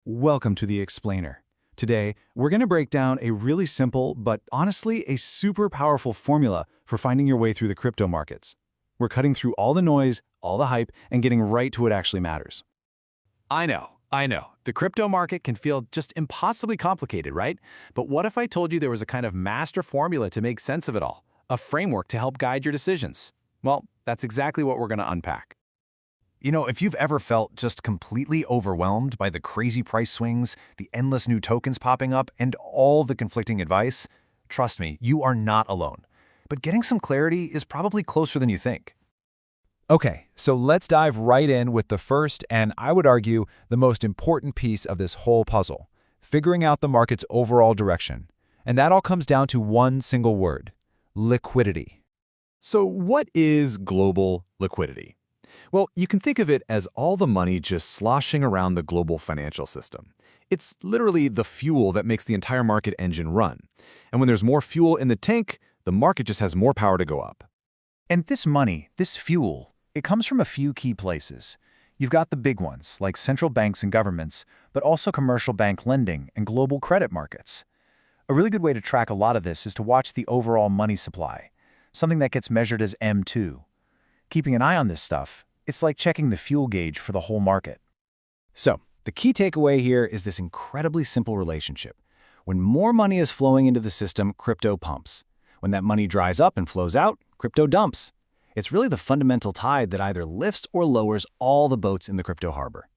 Welcome to The Explainer. Today, we're going to break down a really simple, but honestly, a super powerful formula for finding your way through the crypto markets. We're cutting through all the noise, all the hype, and getting right to what actually matters. I know. The crypto market can feel just impossibly complicated, right? But what if I told you there was a kind of master formula to make sense of it all? A framework to help guide your decisions? Well, that's exactly what we're going to unpack. If you've ever felt just completely overwhelmed by the crazy price swings, the endless new tokens popping up, and all the conflicting advice, trust me, you are not alone. But getting some clarity is probably closer than you think. Okay, so let's dive right in with the first and, I would argue, the most important piece of this whole puzzle, figuring out the market's overall direction. And that all comes down to one single word: liquidity. So what is global liquidity? Well, you can think of it as all the money just sloshing around the global financial system. It's literally the fuel that makes the entire market engine run. And when there's more fuel in the tank, the market just has more power to go up. And this money, this fuel, it comes from a few key places. You've got the big ones, like central banks and governments, but also commercial bank lending and global credit markets. A really good way to track a lot of this is to watch the overall money supply, something that gets measured as M2. Keeping an eye on this stuff, it's like checking the fuel gauge for the whole market. So, the key takeaway here is this incredibly simple relationship. When more money is flowing into the system, crypto pumps. When that money dries up and flows out, crypto dumps. It's really the fundamental tide that either lifts or lowers all the boats in the crypto harbor.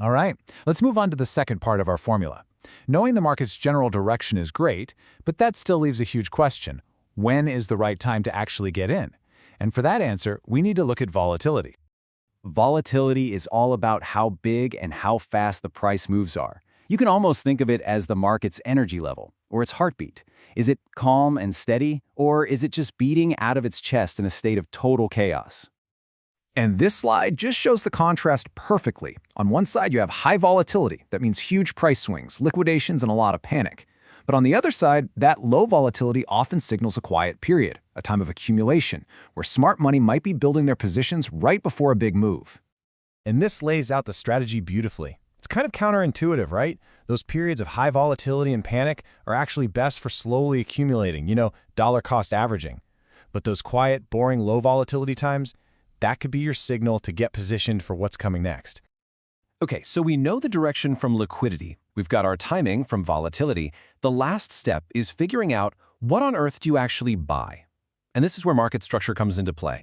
All right, let's move on to the second part of our formula. Knowing the market's general direction is great, but that still leaves a huge question. When is the right time to actually get in? And for that answer, we need to look at volatility. Volatility is all about how big and how fast the price moves are. You can almost think of it as the market's energy level, or its heartbeat. Is it calm and steady, or is it just beating out of its chest in a state of total chaos? And this slide just shows the contrast perfectly. On one side, you have high volatility. That means huge price swings, liquidations, and a lot of panic. But on the other side, that low volatility often signals a quiet period, a time of accumulation, where smart money might be building their positions right before a big move. And this lays out the strategy beautifully. It's kind of counterintuitive, right? Those periods of high volatility and panic are actually best for slowly accumulating, dollar cost averaging. But those quiet, boring, low volatility times, that could be your signal to get positioned for what's coming next. Okay, so we know the direction from liquidity. We've got our timing from volatility. The last step is figuring out what on earth do you actually buy. And this is where market structure comes into play.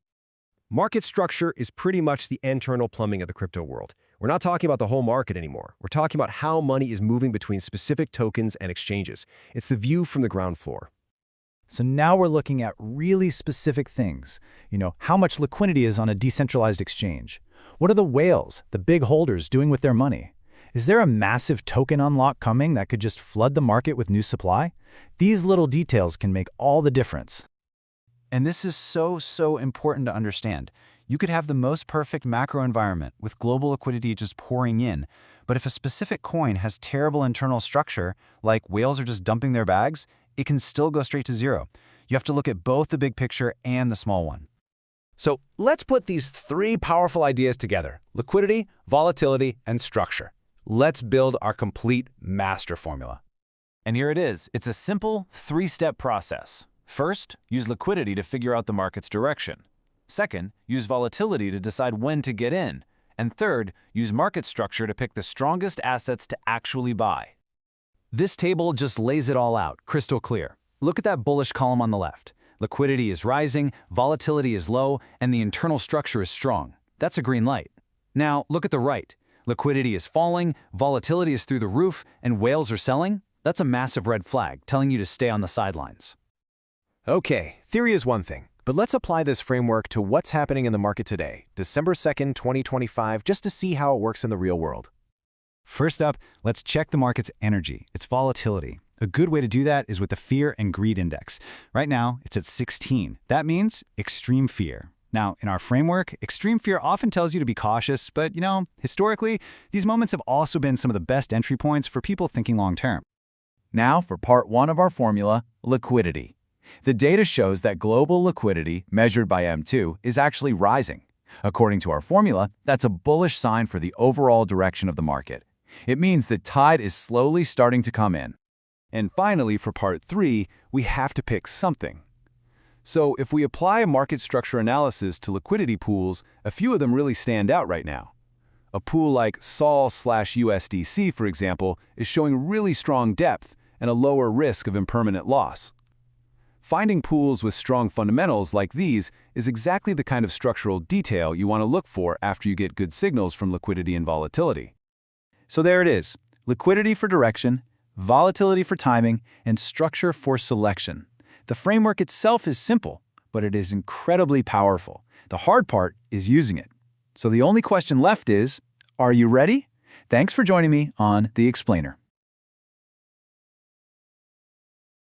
Market structure is pretty much the internal plumbing of the crypto world. We're not talking about the whole market anymore. We're talking about how money is moving between specific tokens and exchanges. It's the view from the ground floor. So now we're looking at really specific things. How much liquidity is on a decentralized exchange? What are the whales, the big holders, doing with their money? Is there a massive token unlock coming that could just flood the market with new supply? These little details can make all the difference. And this is so important to understand. You could have the most perfect macro environment with global liquidity just pouring in, but if a specific coin has terrible internal structure, like whales are just dumping their bags, it can still go straight to zero. You have to look at both the big picture and the small one. So let's put these three powerful ideas together: liquidity, volatility, and structure. Let's build our complete master formula. And here it is. It's a simple three-step process. First, use liquidity to figure out the market's direction. Second, use volatility to decide when to get in. And third, use market structure to pick the strongest assets to actually buy. This table just lays it all out, crystal clear. Look at that bullish column on the left. Liquidity is rising, volatility is low, and the internal structure is strong. That's a green light. Now, look at the right. Liquidity is falling, volatility is through the roof, and whales are selling. That's a massive red flag telling you to stay on the sidelines. Okay, theory is one thing, but let's apply this framework to what's happening in the market today, December 2nd, 2025, just to see how it works in the real world. First up, let's check the market's energy, its volatility. A good way to do that is with the Fear and Greed Index. Right now, it's at 16. That means extreme fear. Now, in our framework, extreme fear often tells you to be cautious, but historically, these moments have also been some of the best entry points for people thinking long-term. Now for part one of our formula, liquidity. The data shows that global liquidity, measured by M2, is actually rising. According to our formula, that's a bullish sign for the overall direction of the market. It means the tide is slowly starting to come in. And finally, for part 3, we have to pick something. So if we apply a market structure analysis to liquidity pools, a few of them really stand out right now. A pool like SOL/USDC, for example, is showing really strong depth and a lower risk of impermanent loss. Finding pools with strong fundamentals like these is exactly the kind of structural detail you want to look for after you get good signals from liquidity and volatility. So there it is, liquidity for direction, volatility for timing, and structure for selection. The framework itself is simple, but it is incredibly powerful. The hard part is using it. So the only question left is, are you ready? Thanks for joining me on The Explainer.